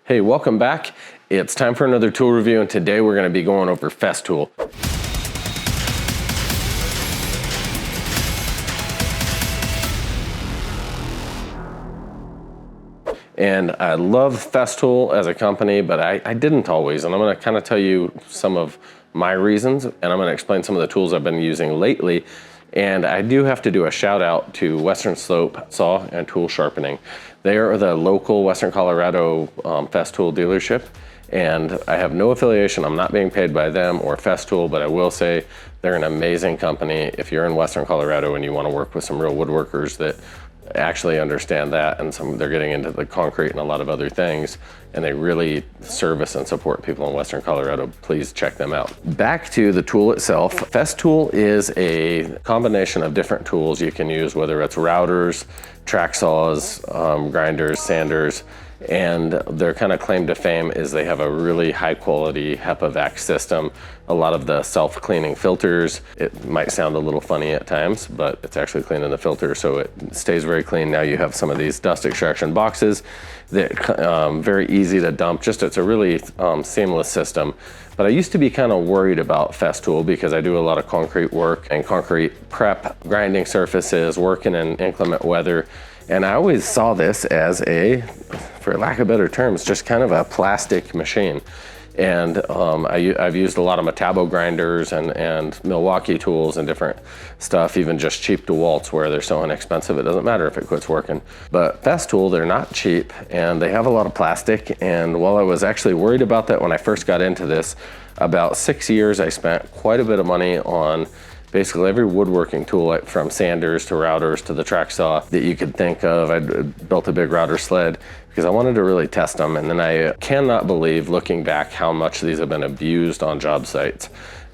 Hey, welcome back. It's time for another tool review, and today we're going to be going over Festool. And I love Festool as a company, but I didn't always, and I'm going to kind of tell you some of my reasons, and I'm going to explain some of the tools I've been using lately. And I do have to do a shout out to Western Slope Saw and Tool Sharpening. They are the local Western Colorado Festool dealership, and I have no affiliation. I'm not being paid by them or Festool, but I will say they're an amazing company. If you're in Western Colorado and you want to work with some real woodworkers that actually understand that, and they're getting into the concrete and a lot of other things, and they really service and support people in Western Colorado, please check them out. Back to the tool itself. Festool is a combination of different tools you can use, whether it's routers, track saws, grinders, sanders, and their kind of claim to fame is they have a really high quality HEPA vac system. A lot of the self-cleaning filters, it might sound a little funny at times, but it's actually cleaning the filter, so it stays very clean. Now you have some of these dust extraction boxes that very easy to dump. Just it's a really seamless system. But I used to be kind of worried about Festool because I do a lot of concrete work and concrete prep, grinding surfaces, working in inclement weather. And I always saw this as a, for lack of better terms, just kind of a plastic machine. And I've used a lot of Metabo grinders and Milwaukee tools and different stuff, even just cheap DeWalt's where they're so inexpensive, it doesn't matter if it quits working. But Festool, they're not cheap and they have a lot of plastic. And while I was actually worried about that when I first got into this, about 6 years I spent quite a bit of money on basically every woodworking tool, like from sanders to routers to the track saw that you could think of. I built a big router sled because I wanted to really test them. And then I cannot believe, looking back, how much these have been abused on job sites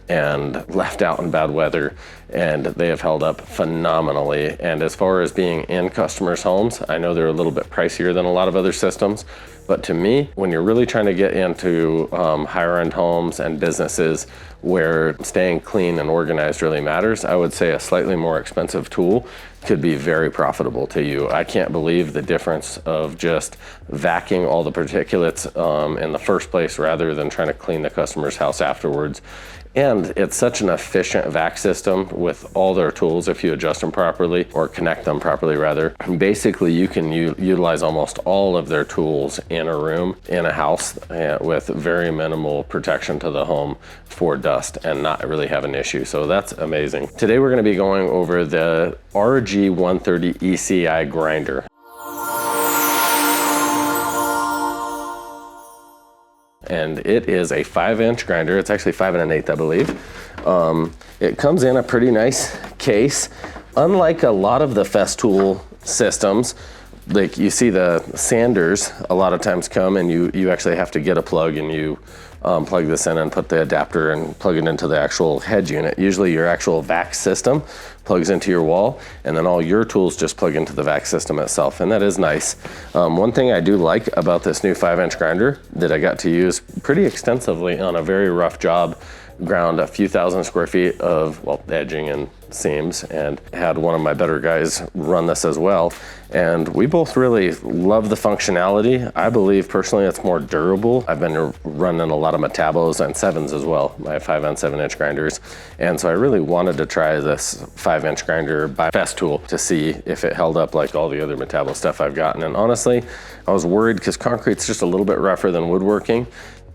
and left out in bad weather, and they have held up phenomenally. And as far as being in customers' homes, I know they're a little bit pricier than a lot of other systems, but to me, when you're really trying to get into higher end homes and businesses where staying clean and organized really matters, I would say a slightly more expensive tool could be very profitable to you. I can't believe the difference of just vacuuming all the particulates in the first place rather than trying to clean the customer's house afterwards. And it's such an efficient vac system with all their tools if you adjust them properly, or connect them properly rather. Basically, you can utilize almost all of their tools in a room, in a house, with very minimal protection to the home for dust and not really have an issue. So that's amazing. Today we're going to be going over the RG130 ECI Grinder. And it is a 5-inch grinder. It's actually 5 1/8, I believe. It comes in a pretty nice case. Unlike a lot of the Festool systems, like you see the sanders a lot of times come and you actually have to get a plug and you plug this in and put the adapter and plug it into the actual head unit. Usually your actual vac system plugs into your wall, and then all your tools just plug into the vac system itself, and that is nice. One thing I do like about this new 5-inch grinder that I got to use pretty extensively on a very rough job, ground a few thousand square feet of, well, edging and seams, and had one of my better guys run this as well. And we both really love the functionality. I believe personally it's more durable. I've been running a lot of Metabos and 7s as well, my 5 and 7-inch grinders. And so I really wanted to try this 5-inch grinder by Festool to see if it held up like all the other Metabo stuff I've gotten. And honestly, I was worried because concrete's just a little bit rougher than woodworking,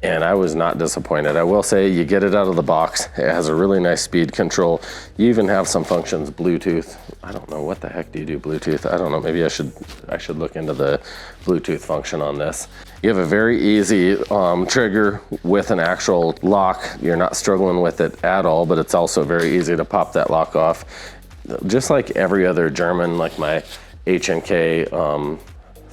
and I was not disappointed. I will say you get it out of the box. It has a really nice speed control. You even have some functions, Bluetooth. I don't know, what the heck do you do Bluetooth? I don't know, maybe I should look into the Bluetooth function on this. You have a very easy trigger with an actual lock. You're not struggling with it at all, but it's also very easy to pop that lock off. Just like every other German, like my H&K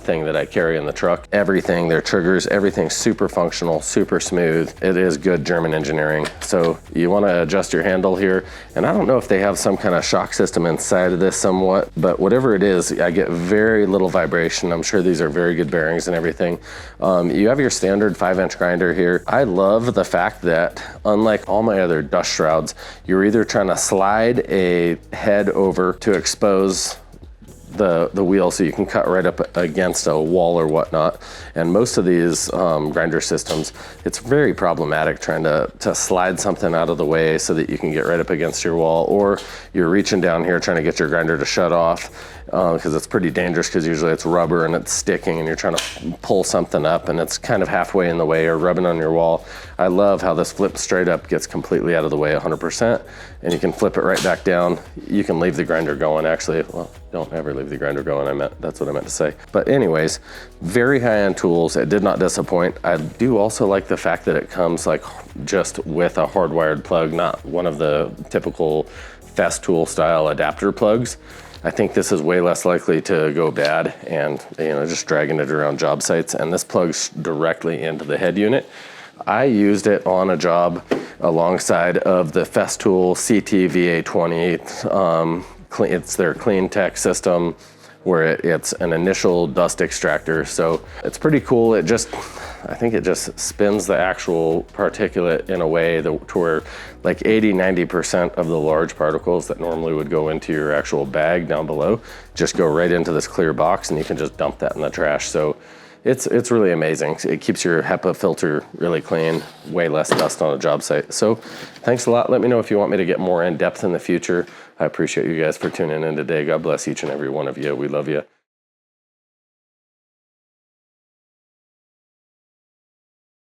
thing that I carry in the truck. Everything, their triggers, everything's super functional, super smooth. It is good German engineering. So you want to adjust your handle here. And I don't know if they have some kind of shock system inside of this somewhat, but whatever it is, I get very little vibration. I'm sure these are very good bearings and everything. You have your standard 5-inch grinder here. I love the fact that unlike all my other dust shrouds, you're either trying to slide a head over to expose the wheel so you can cut right up against a wall or whatnot. And most of these grinder systems, it's very problematic trying to slide something out of the way so that you can get right up against your wall, or you're reaching down here trying to get your grinder to shut off, because it's pretty dangerous, because usually it's rubber and it's sticking and you're trying to pull something up and it's kind of halfway in the way or rubbing on your wall. I love how this flips straight up, gets completely out of the way 100%, and you can flip it right back down. You can leave the grinder going, actually. Well, don't ever leave the grinder going, that's what I meant to say. But anyways, very high-end tools. It did not disappoint. I do also like the fact that it comes like just with a hardwired plug, not one of the typical Festool style adapter plugs. I think this is way less likely to go bad, and just dragging it around job sites. And this plugs directly into the head unit. I used it on a job alongside of the Festool CT VA20. It's their clean tech system, where it's an initial dust extractor. So it's pretty cool. I think it just spins the actual particulate in a way to where like 80–90% of the large particles that normally would go into your actual bag down below just go right into this clear box, and you can just dump that in the trash. So it's really amazing. It keeps your HEPA filter really clean, way less dust on a job site. So thanks a lot. Let me know if you want me to get more in depth in the future. I appreciate you guys for tuning in today. God bless each and every one of you. We love you.